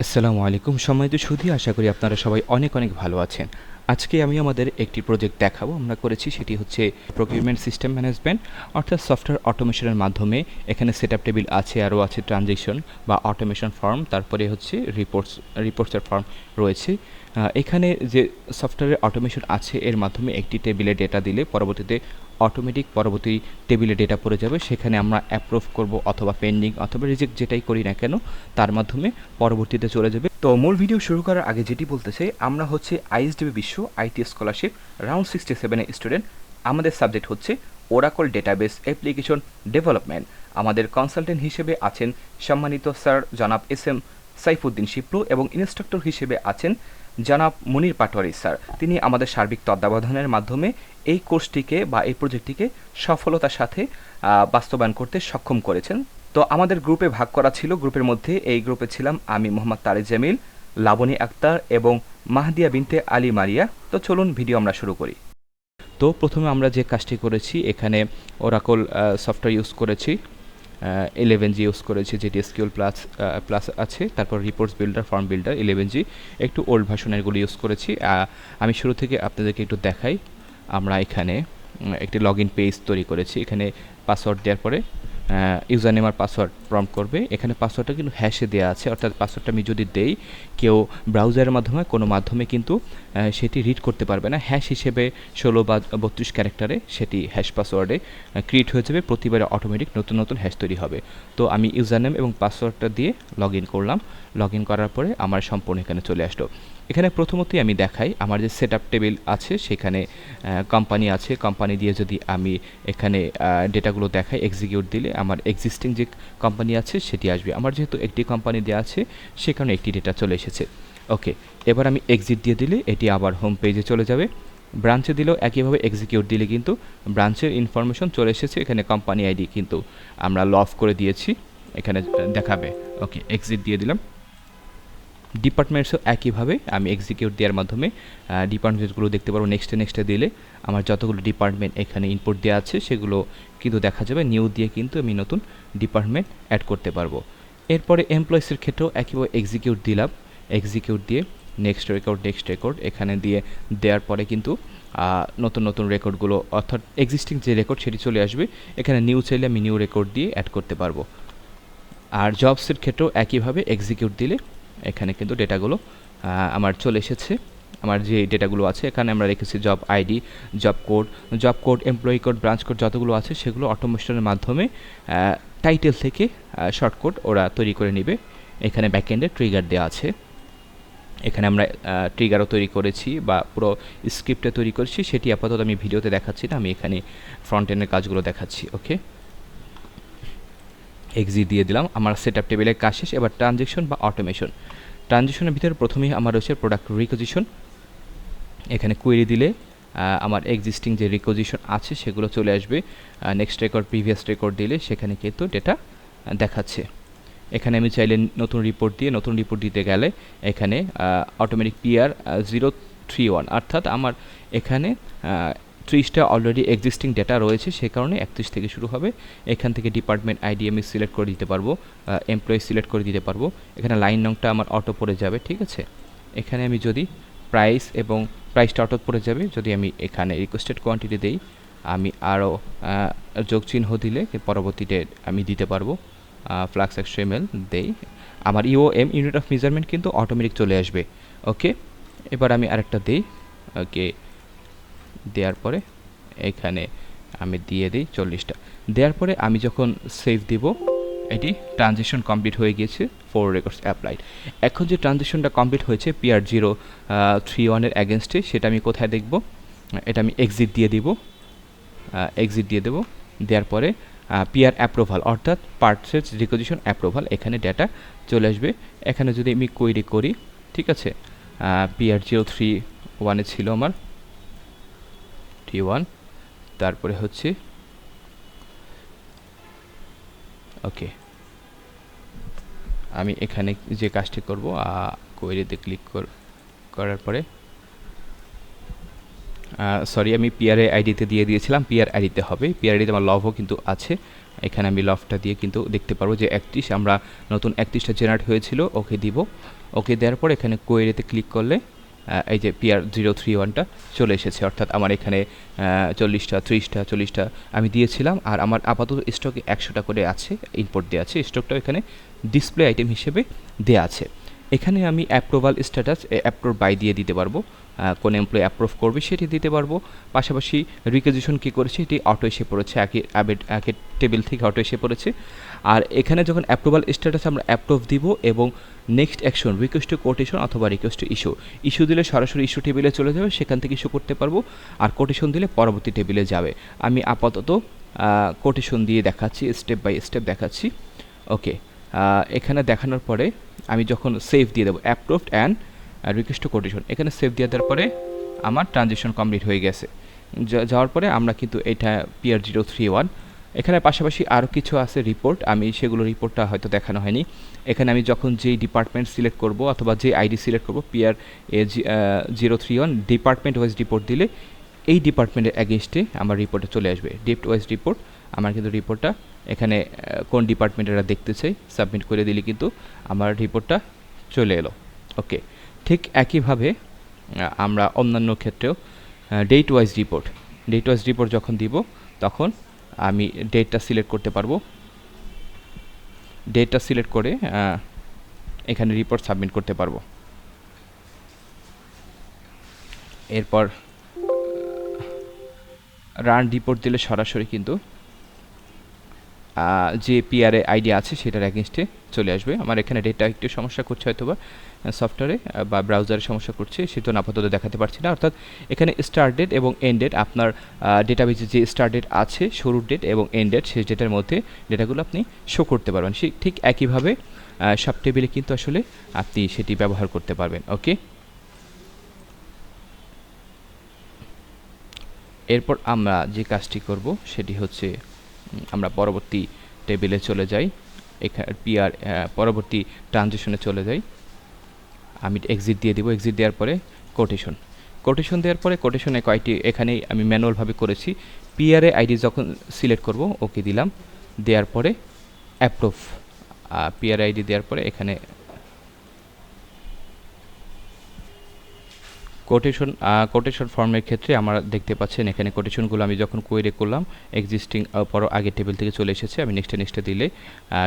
আসসালামু আলাইকুম সম্মানিত সুধী, আশা করি আপনারা সবাই অনেক অনেক ভালো আছেন। আজকে আমি আমাদের একটি প্রজেক্ট দেখাবো আমরা করেছি, সেটি হচ্ছে প্রকিউরমেন্ট সিস্টেম ম্যানেজমেন্ট অর্থাৎ সফটওয়্যার অটোমেশনের মাধ্যমে এখানে সেটআপ টেবিল আছে, আরও আছে ট্রানজেকশন বা অটোমেশন ফর্ম, তারপরে হচ্ছে রিপোর্টসের ফর্ম রয়েছে। এখানে যে সফটওয়্যারের অটোমেশন আছে এর মাধ্যমে একটি টেবিলে ডেটা দিলে পরবর্তীতে অটোমেটিক পরবর্তী টেবিলে ডেটা পড়ে যাবে, সেখানে আমরা অ্যাপ্রুভ করব অথবা পেন্ডিং অথবা রিজেক্ট যেটাই করি না কেন তার মাধ্যমে পরবর্তীতে চলে যাবে। তো মূল ভিডিও শুরু করার আগে যেটি বলতে চাই, আমরা হচ্ছে আইএসডিবি বিশ্ব আইটি স্কলারশিপ রাউন্ড 67-এর স্টুডেন্ট। আমাদের সাবজেক্ট হচ্ছে ওরাকল ডেটাবেস অ্যাপ্লিকেশন ডেভেলপমেন্ট। আমাদের কনসালটেন্ট হিসেবে আছেন সম্মানিত স্যার জনাব এস এম সাইফুদ্দিন শিপ্লু এবং ইনস্ট্রাক্টর হিসেবে আছেন জনাব মুনির পাটোয়ারি স্যার। তিনি আমাদের সার্বিক তত্ত্বাবধানের মাধ্যমে এই কোর্সটিকে বা এই প্রজেক্টটিকে সফলতার সাথে বাস্তবায়ন করতে সক্ষম করেছেন। তো আমাদের গ্রুপে ভাগ করা ছিল, গ্রুপের মধ্যে এই গ্রুপে ছিলাম আমি মোহাম্মদ তারেক জামিল, লাবনী আক্তার এবং মাহদিয়া বিনতে আলী মারিয়া। তো চলুন ভিডিও আমরা শুরু করি। তো প্রথমে আমরা যে কাজটি করেছি, এখানে ওরাকল সফটওয়্যার ইউজ করেছি, 11G ইউজ করেছি, যেটি এসকিউএল প্লাস আছে, তারপর reports builder, form builder 11G, একটু ওল্ড ভার্সনেরগুলো ইউজ করেছি। আমি শুরু থেকে আপনাদেরকে একটু দেখাই। আমরা এখানে একটি লগ ইন পেজ তৈরি করেছি। এখানে পাসওয়ার্ড দেওয়ার পরে ইউজার নেম আর পাসওয়ার্ড প্রম্পট করবে। এখানে পাসওয়ার্ডটা কিন্তু হ্যাশে দেওয়া আছে, অর্থাৎ পাসওয়ার্ডটা আমি যদি দেই কেউ ব্রাউজারের মাধ্যমে কোনো মাধ্যমে কিন্তু সেটি রিড করতে পারবে না। হ্যাশ হিসেবে 16 বা 32 ক্যারেক্টারে সেটি হ্যাশ পাসওয়ার্ডে ক্রিয়েট হয়ে যাবে, প্রতিবারে অটোমেটিক নতুন নতুন হ্যাশ তৈরি হবে। তো আমি ইউজার নেম এবং পাসওয়ার্ডটা দিয়ে লগ ইন করলাম। লগ ইন করার পরে আমার সম্পূর্ণ এখানে চলে আসলো। এখানে প্রথমতই আমি দেখাই আমার যে সেটআপ টেবিল আছে, সেখানে কোম্পানি আছে, কোম্পানি দিয়ে যদি আমি এখানে ডেটাগুলো দেখাই, এক্সিকিউট দিলে আমার এক্সিস্টিং যে কোম্পানি আছে সেটি আসবে। আমার যেহেতু একটি কোম্পানি দেওয়া আছে সে কারণে একটি ডেটা চলে এসেছে। ওকে, এবার আমি এক্সিট দিয়ে দিলে এটি আবার হোম পেজে চলে যাবে। ব্রাঞ্চে দিলেও একইভাবে এক্সিকিউট দিলে কিন্তু ব্রাঞ্চের ইনফরমেশন চলে এসেছে। এখানে কোম্পানি আইডি কিন্তু আমরা লক করে দিয়েছি, এখানে দেখাবে। ওকে, এক্সিট দিয়ে দিলাম। ডিপার্টমেন্টসও একইভাবে আমি এক্সিকিউট দেওয়ার মাধ্যমে ডিপার্টমেন্টসগুলো দেখতে পারবো। নেক্সটে দিলে আমার যতগুলো ডিপার্টমেন্ট এখানে ইনপুট দেওয়া আছে সেগুলো কিন্তু দেখা যাবে। নিউ দিয়ে কিন্তু আমি নতুন ডিপার্টমেন্ট অ্যাড করতে পারবো। এরপরে এমপ্লয়িসের ক্ষেত্রেও একইভাবে এক্সিকিউট দিলাম। এক্সিকিউট দিয়ে নেক্সট রেকর্ড এখানে দিয়ে দেওয়ার পরে কিন্তু নতুন নতুন রেকর্ডগুলো, অর্থাৎ এক্সিস্টিং যে রেকর্ড সেটি চলে আসবে। এখানে নিউ চাইলে আমি নিউ রেকর্ড দিয়ে অ্যাড করতে পারবো। আর জবসের ক্ষেত্রেও একইভাবে এক্সিকিউট দিলে এখানে কিন্তু ডেটাগুলো আমার চলে এসেছে। আমার যে ডেটাগুলো আছে এখানে আমরা রেখেছি job ID, job code, employee code, branch code যতগুলো আছে সেগুলো অটোমেশনের মাধ্যমে টাইটেল থেকে শর্ট কোড ওরা তৈরি করে নেবে। এখানে ব্যাকএন্ডে ট্রিগার দেওয়া আছে। এখানে আমরা ট্রিগারও তৈরি করেছি বা পুরো স্ক্রিপ্টে তৈরি করেছি, সেটি আপাতত আমি ভিডিওতে দেখাচ্ছি না, আমি এখানে ফ্রন্ট এন্ডের কাজগুলো দেখাচ্ছি। ওকে, এক্সিট দিয়ে দিলাম। আমার সেটআপ টেবিলের কাজ শেষ। এবার ট্রানজেকশন বা অটোমেশন। ট্রানজেকশনের ভিতরে প্রথমেই আমার রয়েছে প্রোডাক্ট রিকোজিশন। এখানে কোয়েরি দিলে আমার এক্সিস্টিং যে রিকোজিশন আছে সেগুলো চলে আসবে। নেক্সট রেকর্ড, প্রিভিয়াস রেকর্ড দিলে সেখানে কিন্তু ডেটা দেখাচ্ছে। এখানে আমি চাইলে নতুন রিপোর্ট দিতে গেলে এখানে অটোমেটিক পিআর 031, অর্থাৎ আমার এখানে 30টা অলরেডি এক্সিস্টিং ডেটা রয়েছে, সে কারণে 31 থেকে শুরু হবে। এখান থেকে ডিপার্টমেন্ট আইডি আমি সিলেক্ট করে দিতে পারবো, এমপ্লয়ি সিলেক্ট করে দিতে পারবো। এখানে লাইন নংটা আমার অটো পড়ে যাবে, ঠিক আছে। এখানে আমি যদি প্রাইসটা অটো পড়ে যাবে। যদি আমি এখানে রিকোয়েস্টেড কোয়ান্টিটি দেই, আমি আরও যোগ চিহ্ন দিলে পরবর্তীতে আমি দিতে পারবো। ফ্লাক্স এক্সএমএল দেই, আমার ইউএম ইউনিট অফ মেজারমেন্ট কিন্তু অটোমেটিক চলে আসবে। ওকে, এবার আমি আরেকটা দিই। ওকে, দেওয়ার পরে এখানে আমি দিয়ে দিই 40টা। দেওয়ার পরে আমি যখন সেভ দিব, এটি ট্রানজেকশন কমপ্লিট হয়ে গিয়েছে, 4 রেকর্ডস অ্যাপ্লাইড। এখন যে ট্রানজেকশনটা কমপ্লিট হয়েছে পিআর 031-এর অ্যাগেনস্টে, সেটা আমি কোথায় দেখব? এটা আমি এক্সিট দিয়ে দেবো। দেওয়ার পরে পিআর অ্যাপ্রুভাল, অর্থাৎ পারচেজ রিকোজিশন অ্যাপ্রুভাল, এখানে ডেটা চলে আসবে। এখানে যদি আমি কোয়েরি করি, ঠিক আছে, পিআর 031-এ ছিল আমার T1, তারপরে হচ্ছে ওকে, আমি এখানে যে কাজটি করব, কোয়েরিতে ক্লিক করার পরে সরি, আমি পিআরএ আইডিতে দিয়ে দিয়েছিলাম, পিআর আইডিতে হবে। পিআর আইডিতে আমার লভও কিন্তু আছে। এখানে আমি লভটা দিয়ে কিন্তু দেখতে পারবো যে 31, আমরা নতুন 31টা জেনারেট হয়েছিল। ওকে দিব। ওকে দেওয়ার পর এখানে কোয়েরিতে ক্লিক করলে এই যে PR031টা চলে এসেছে, অর্থাৎ আমার এখানে 40টা 30টা 40টা আমি দিয়েছিলাম, আর আমার আপাতত স্টকে 100টা করে আছে, ইনপুট দেওয়া আছে। স্টকটাও এখানে ডিসপ্লে আইটেম হিসেবে দেওয়া আছে। এখানে আমি অ্যাপ্রুভাল স্ট্যাটাস অ্যাপ্রুভ বাই দিয়ে দিতে পারবো, কোন এমপ্লয়ি অ্যাপ্রুভ করবে সেটি দিতে পারবো। পাশাপাশি রিকুইজিশন কী করেছে এটি অটো এসে পড়েছে, একই টেবিল থেকে অটো এসে পড়েছে। আর এখানে যখন অ্যাপ্রুভাল স্ট্যাটাস আমরা অ্যাপ্রুভ দিব এবং next action request to quotation অথবা রিকোয়েস্ট টু ইস্যু দিলে সরাসরি ইস্যু টেবিলে চলে যাবে, সেখান থেকে ইস্যু করতে পারবো। আর কোটেশন দিলে পরবর্তী টেবিলে যাবে। আমি আপাতত কোটেশন দিয়ে দেখাচ্ছি, স্টেপ বাই স্টেপ দেখাচ্ছি। ওকে, এখানে দেখানোর পরে আমি যখন সেভ দিয়ে দেবো approved and request to quotation, এখানে সেভ দিয়ে দেওয়ার পরে আমার ট্রানজেকশন কমপ্লিট হয়ে গেছে। যাওয়ার পরে আমরা কিন্তু এটা PR031, এখানে পাশাপাশি আরও কিছু আছে রিপোর্ট, আমি সেগুলো রিপোর্টটা হয়তো দেখানো হয়নি। এখানে আমি যখন যেই ডিপার্টমেন্ট সিলেক্ট করব অথবা যে আইডি সিলেক্ট করব PR031 ডিপার্টমেন্ট ওয়াইজ রিপোর্ট দিলে এই ডিপার্টমেন্টের অ্যাগেনস্টে আমার রিপোর্টে চলে আসবে, ডেপ্ট ওয়াইজ রিপোর্ট। আমার কিন্তু রিপোর্টটা এখানে কোন ডিপার্টমেন্টেরা দেখতে চাই সাবমিট করে দিলে কিন্তু আমার রিপোর্টটা চলে এলো। ওকে, ঠিক একইভাবে আমরা অন্যান্য ক্ষেত্রেও ডেট ওয়াইজ রিপোর্ট যখন দিব তখন আমি ডেটটা সিলেক্ট করতে পারবো। ডেটটা সিলেক্ট করে এখানে রিপোর্ট সাবমিট করতে পারবো। এরপর রান রিপোর্ট দিলে সরাসরি কিন্তু যে পিআরএ আইডি আছে সেটার অ্যাগেনস্টে চলে আসবে। আমার এখানে ডেটা একটু সমস্যা করছে হয়তো বা সফটওয়্যারে বা ব্রাউজারে সমস্যা করছে, সেটা আপাতত দেখাতে পারছি না। অর্থাৎ এখানে স্টার্ট ডেট এবং এন্ড ডেট, আপনার ডেটাবেজে যে স্টার্ট ডেট আছে, শুরুর ডেট এবং এন্ড ডেট, সেই ডেটার মধ্যে ডেটাগুলো আপনি শো করতে পারবেন। ঠিক একইভাবে সব টেবিলে কিন্তু আসলে আপনি সেটি ব্যবহার করতে পারবেন। ওকে, এরপর আমরা যে কাজটি করব সেটি হচ্ছে আমরা পরবর্তী টেবিলে চলে যাই, এখানে পরবর্তী ট্রানজিশনে চলে যাই। আমি এক্সিট দিয়ে দিব, এক্সিট দেওয়ার পরে কোটেশন দেওয়ার পরে কোটেশনে কয়টি এখানেই আমি ম্যানুয়ালভাবে করেছি। পিআরএ আইডি যখন সিলেক্ট করব ওকে দিলাম, দেওয়ার পরে অ্যাপ্রুভ, পিআরএ আইডি দেওয়ার পরে এখানে কোটেশন ফর্মের ক্ষেত্রে আমরা দেখতে পাচ্ছেন এখানে কোটেশনগুলো আমি যখন কোয়েরি করলাম এক্সিস্টিং আগের টেবিল থেকে চলে এসেছে। আমি নেক্সটে দিলে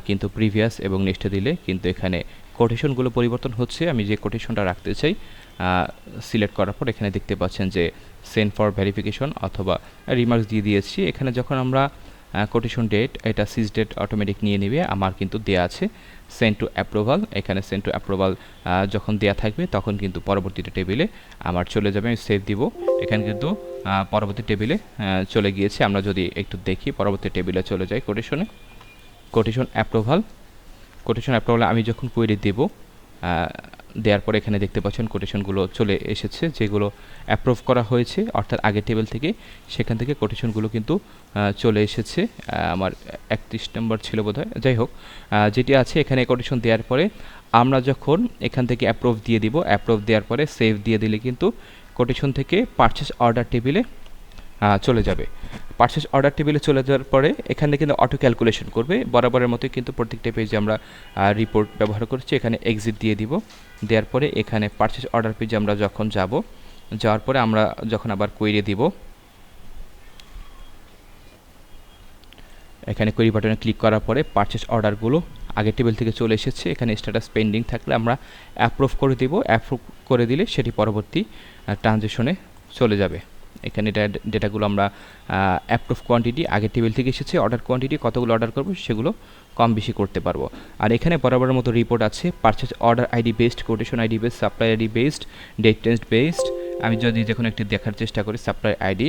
কিন্তু প্রিভিয়াস এবং নেক্সটে দিলে কিন্তু এখানে কোটেশনগুলো পরিবর্তন হচ্ছে। আমি যে কোটেশনটা রাখতে চাই সিলেক্ট করার পর এখানে দেখতে পাচ্ছেন যে সেন্ড ফর ভেরিফিকেশন অথবা রিমার্কস দিয়ে দিয়েছি। এখানে যখন আমরা কোটেশন ডেট, এটা সিজ ডেট অটোমেটিক নিয়ে নেবে, আমার কিন্তু দেয়া আছে সেন্ড টু অ্যাপ্রুভাল। এখানে সেন্ড টু অ্যাপ্রুভাল যখন দেয়া থাকবে তখন কিন্তু পরবর্তীতে টেবিলে আমার চলে যাবে। আমি সেভ দিব, এখানে কিন্তু পরবর্তী টেবিলে চলে গিয়েছে। আমরা যদি একটু দেখি পরবর্তী টেবিলে চলে যাই, কোটেশন অ্যাপ্রুভাল আমি যখন কোয়েরি দেব দেওয়ার পরে এখানে দেখতে পাচ্ছেন কোটেশনগুলো চলে এসেছে, যেগুলো অ্যাপ্রুভ করা হয়েছে অর্থাৎ আগের টেবিল থেকে, সেখান থেকে কোটেশনগুলো কিন্তু চলে এসেছে। আমার 31 নম্বর ছিল বোধহয়, যাই হোক যেটি আছে এখানে কোটেশন দেওয়ার পরে আমরা যখন এখান থেকে অ্যাপ্রুভ দিয়ে দিব, অ্যাপ্রুভ দেওয়ার পরে সেভ দিয়ে দিলে কিন্তু কোটেশন থেকে পারচেস অর্ডার টেবিলে চলে যাবে। পারচেস অর্ডার টেবিলে চলে যাওয়ার পরে এখানে কিন্তু অটো ক্যালকুলেশন করবে, বরাবরের মতোই কিন্তু প্রত্যেকটা পেজে আমরা রিপোর্ট ব্যবহার করছি। এখানে এক্সিট দিয়ে দিব, দেওয়ার পরে এখানে পারচেস অর্ডার পেজে আমরা যখন যাওয়ার পরে আমরা যখন আবার কোয়েরি দিব, এখানে কোয়েরি বাটনে ক্লিক করার পরে পারচেস অর্ডারগুলো আগের টেবিল থেকে চলে এসেছে। এখানে স্ট্যাটাস পেন্ডিং থাকলে আমরা অ্যাপ্রুভ করে দিব, অ্যাপ্রুভ করে দিলে সেটি পরবর্তী ট্রানজেকশনে চলে যাবে। এখানে ডেটাগুলো আমরা অ্যাপ্রুভ কোয়ান্টিটি আগের টেবিল থেকে এসেছে, অর্ডার কোয়ান্টিটি কতগুলো অর্ডার করব সেগুলো কম বেশি করতে পারবো। আর এখানে বরাবরের মতো রিপোর্ট আছে purchase order ID based, quotation ID based, supply ID based, date test based. আমি যদি যখন একটি দেখার চেষ্টা করি সাপ্লাই আইডি,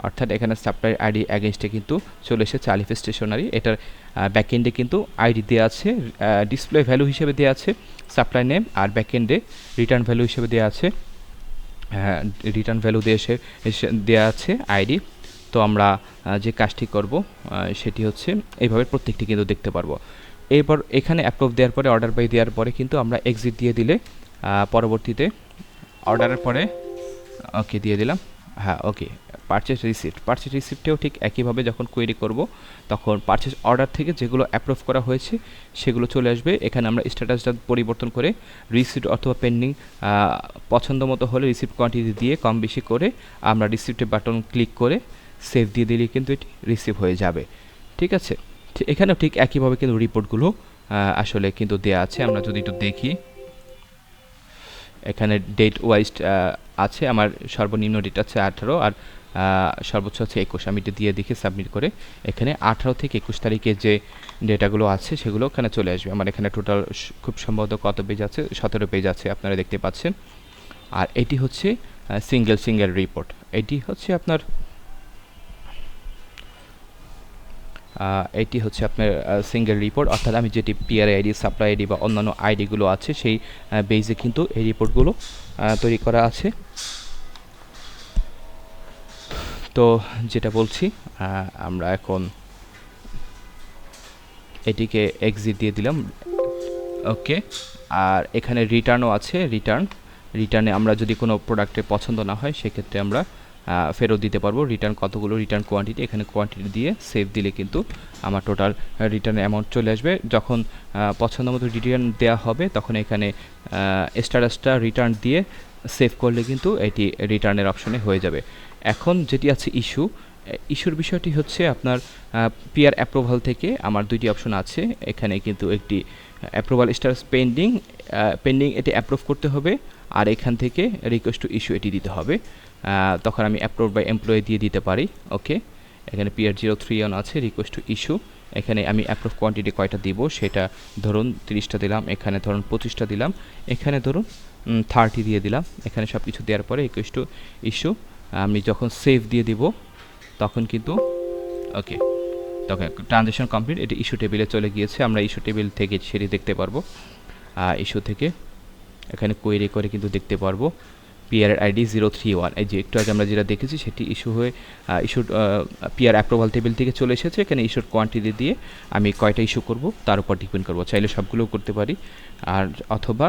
অর্থাৎ এখানে সাপ্লাই আইডি অ্যাগেনস্টে কিন্তু চলে এসেছে আলিফ স্টেশনারি। এটার ব্যাকএন্ডে কিন্তু আইডি দেওয়া আছে, ডিসপ্লে ভ্যালু হিসেবে দেওয়া আছে সাপ্লাই নেম, আর ব্যাকএন্ডে রিটার্ন ভ্যালু হিসেবে দেওয়া আছে রিটার্ন ভ্যালু দেওয়া আছে আইডি। তো আমরা যে কাজটি করব সেটি হচ্ছে এইভাবে প্রত্যেকটি কিন্তু দেখতে পারবো। এরপর এখানে অ্যাপ্রুভ দেওয়ার পরে অর্ডার বাই দেওয়ার পরে কিন্তু আমরা এক্সিট দিয়ে দিলে পরবর্তীতে অর্ডারের পরে ওকে দিয়ে দিলাম, হ্যাঁ, ওকে। পারচেজ রিসিপ্টেও ঠিক একইভাবে যখন কোয়েরি করব তখন পারচেজ অর্ডার থেকে যেগুলো অ্যাপ্রুভ করা হয়েছে সেগুলো চলে আসবে। এখানে আমরা স্ট্যাটাসটা পরিবর্তন করে রিসিপ্ট অথবা পেন্ডিং পছন্দ মতো হলে রিসিপ্ট কোয়ান্টিটি দিয়ে কম বেশি করে আমরা রিসিপ্টের বাটন ক্লিক করে সেভ দিয়ে দিলেই কিন্তু এটি রিসিভ হয়ে যাবে। ঠিক আছে, এখানেও ঠিক একইভাবে কিন্তু রিপোর্টগুলো আসলে কিন্তু দেয়া আছে। আমরা যদি একটু দেখি, এখানে ডেট ওয়াইজ আছে। আমার সর্বনিম্ন ডেট আছে 18 আর সর্বোচ্চ হচ্ছে 21। আমি এটা দিয়ে দেখি সাবমিট করে এখানে 18 থেকে 21 তারিখে যে ডেটাগুলো আছে সেগুলো এখানে চলে আসবে। আমার এখানে টোটাল খুব সম্ভবত কত পেজ আছে, 17 পেজ আছে, আপনারা দেখতে পাচ্ছেন। আর এটি হচ্ছে সিঙ্গেল রিপোর্ট। এটি হচ্ছে আপনার এটি হচ্ছে আপনার সিঙ্গেল রিপোর্ট, অর্থাৎ আমি যেটি পিআর আইডি, সাপ্লাই আইডি বা অন্যান্য আইডিগুলো আছে সেই বেসে কিন্তু এই রিপোর্টগুলো তৈরি করা আছে। তো যেটা বলছি, আমরা এখন এটিকে এক্সিট দিয়ে দিলাম। ওকে, আর এখানে রিটার্নও আছে। রিটার্নে আমরা যদি কোনো প্রোডাক্টের পছন্দ না হয় সেক্ষেত্রে আমরা ফেরত দিতে পারবো। রিটার্ন কতগুলো, রিটার্ন কোয়ান্টিটি, এখানে কোয়ান্টিটি দিয়ে সেভ দিলে কিন্তু আমার টোটাল রিটার্নের অ্যামাউন্ট চলে আসবে। যখন পছন্দ মতো রিটার্ন দেওয়া হবে তখন এখানে স্ট্যাটাসটা রিটার্ন দিয়ে সেভ করলে কিন্তু এটি রিটার্নের অপশনে হয়ে যাবে। এখন যেটি আছে ইস্যুর বিষয়টি হচ্ছে আপনার পিআর অ্যাপ্রুভাল থেকে আমার দুইটি অপশন আছে। এখানে কিন্তু একটি অ্যাপ্রুভাল স্ট্যাটাস পেন্ডিং এটি অ্যাপ্রুভ করতে হবে, আর এখান থেকে রিকোয়েস্ট টু ইস্যু এটি দিতে হবে। তখন আমি অ্যাপ্রুভ বাই এমপ্লয়ি দিয়ে দিতে পারি। ওকে, এখানে পিআর 031 আছে, রিকোয়েস্ট টু ইস্যু। এখানে আমি অ্যাপ্রুভ কোয়ান্টিটি কয়টা দিব সেটা ধরুন 30টা দিলাম, এখানে ধরুন 25টা দিলাম, এখানে ধরুন 30 দিয়ে দিলাম। এখানে সব কিছু দেওয়ার পরে রিকোয়েস্ট টু ইস্যু আমি যখন সেভ দিয়ে দিব তখন কিন্তু ওকে, তখন ট্রানজ্যাকশন কমপ্লিট, এটি ইস্যু টেবিলে চলে গিয়েছে। আমরা ইস্যু টেবিল থেকে সেটি দেখতে পারবো। ইস্যু থেকে এখানে কোয়েরি করে কিন্তু দেখতে পারবো পিআর আইডি 031, এই যে একটু আগে আমরা যেটা দেখেছি সেটি ইস্যু হয়ে ইস্যুড পিআর অ্যাপ্রুভাল টেবিল থেকে চলে এসেছে। এখানে ইস্যুড কোয়ান্টিটি দিয়ে আমি কয়টা ইস্যু করব তার উপর ডিপেন্ড করব। চাইলে সবগুলোও করতে পারি আর অথবা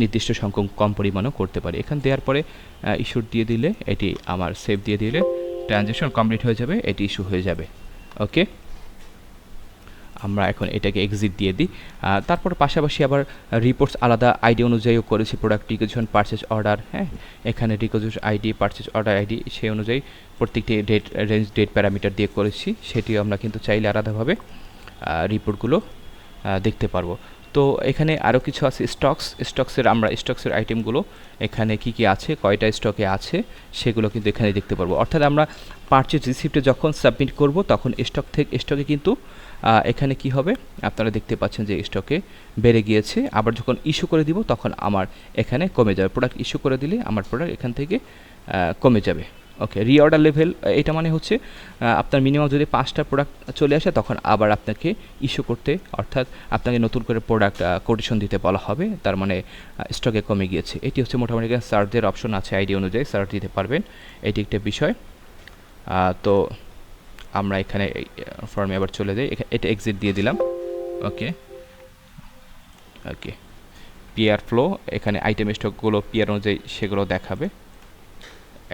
নির্দিষ্ট সংখ্যক কম পরিমাণও করতে পারি। এখান দেওয়ার পরে ইস্যুড দিয়ে দিলে এটি আমার সেভ দিয়ে দিলে ট্রানজ্যাকশন কমপ্লিট হয়ে যাবে, এটি ইস্যু হয়ে যাবে। ওকে, আমরা এখন এটাকে এক্সিট দিয়ে দিই। তারপর পাশাপাশি আবার রিপোর্টস আলাদা আইডি অনুযায়ীও করেছি। প্রোডাক্ট রিকোজিশন, পারচেজ অর্ডার, হ্যাঁ, এখানে recognition ID, purchase order ID সেই অনুযায়ী প্রত্যেকটি ডেট প্যারামিটার দিয়ে করেছি। সেটিও আমরা কিন্তু চাইলে আলাদাভাবে রিপোর্টগুলো দেখতে পারবো। তো এখানে আরও কিছু আছে, স্টকসের আইটেমগুলো এখানে কি কি আছে, কয়টা স্টকে আছে সেগুলো কিন্তু এখানে দেখতে পারবো। অর্থাৎ আমরা পারচেজ রিসিপ্টে যখন সাবমিট করব তখন স্টকে কিন্তু এখানে কি হবে আপনারা দেখতে পাচ্ছেন যে স্টকে বেড়ে গিয়েছে। আবার যখন ইস্যু করে দিব তখন আমার এখানে কমে যাবে। প্রোডাক্ট ইস্যু করে দিলে আমার প্রোডাক্ট এখান থেকে কমে যাবে। ওকে, রিঅর্ডার লেভেল, এটা মানে হচ্ছে আপনার মিনিমাম যদি 5টা প্রোডাক্ট চলে আসে তখন আবার আপনাকে ইস্যু করতে, অর্থাৎ আপনাকে নতুন করে প্রোডাক্ট কোটেশন দিতে বলা হবে, তার মানে স্টকে কমে গিয়েছে। এটি হচ্ছে মোটামুটি সার্চের অপশন আছে, আইডি অনুযায়ী সার্চ দিতে পারবেন, এটি একটা বিষয়। তো আমরা এখানে ফর্মে আবার চলে যাই, এটা এক্সিট দিয়ে দিলাম। ওকে, পিআর ফ্লো, এখানে আইটেম স্টকগুলো পিআর অনুযায়ী সেগুলো দেখাবে।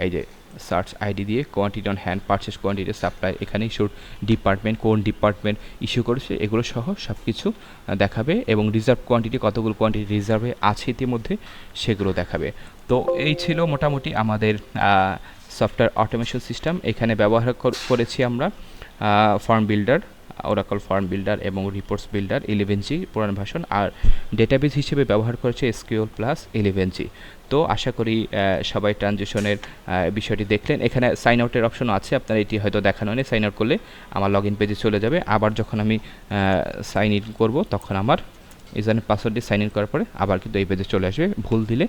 এই যে সার্চ আইডি দিয়ে quantity on hand, purchase quantity, supply, এখানে ইস্যুর ডিপার্টমেন্ট, কোন ডিপার্টমেন্ট ইস্যু করেছে এগুলো সহ সব কিছু দেখাবে, এবং রিজার্ভ কোয়ান্টিটি, কতগুলো কোয়ান্টিটি রিজার্ভে আছে ইতিমধ্যে সেগুলো দেখাবে। তো এই ছিল মোটামুটি আমাদের সফটওয়্যার অটোমেশন সিস্টেম। এখানে ব্যবহার করেছি আমরা form builder, Oracle form builder এবং রিপোর্টস বিল্ডার 11G পুরান ভার্সন, আর ডেটাবেস হিসেবে ব্যবহার করেছে SQL প্লাস 11G। তো আশা করি সবাই ট্রানজিশনের বিষয়টি দেখলেন। এখানে সাইন আউটের অপশন আছে, আপনার এটি হয়তো দেখানো নেই। সাইন আউট করলে আমার লগ ইন পেজে চলে যাবে। আবার যখন আমি সাইন ইন করবো তখন আমার ইউজার পাসওয়ার্ড দিয়ে সাইন ইন করার পরে আবার কিন্তু এই পেজে চলে আসবে। ভুল দিলে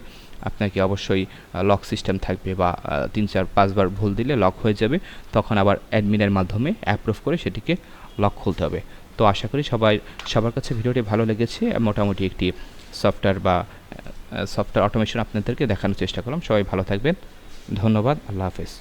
আপনাকে অবশ্যই লক সিস্টেম থাকবে, বা 3-4-5 বার ভুল দিলে লক হয়ে যাবে। তখন আবার অ্যাডমিনের মাধ্যমে অ্যাপ্রুভ করে সেটিকে লক খুলতে হবে। তো আশা করি সবার কাছে ভিডিওটি ভালো লেগেছে। মোটামুটি একটি সফটওয়্যার অটোমেশন আপনাদেরকে দেখানোর চেষ্টা করলাম। সবাই ভালো থাকবেন, ধন্যবাদ, আল্লাহ হাফেজ।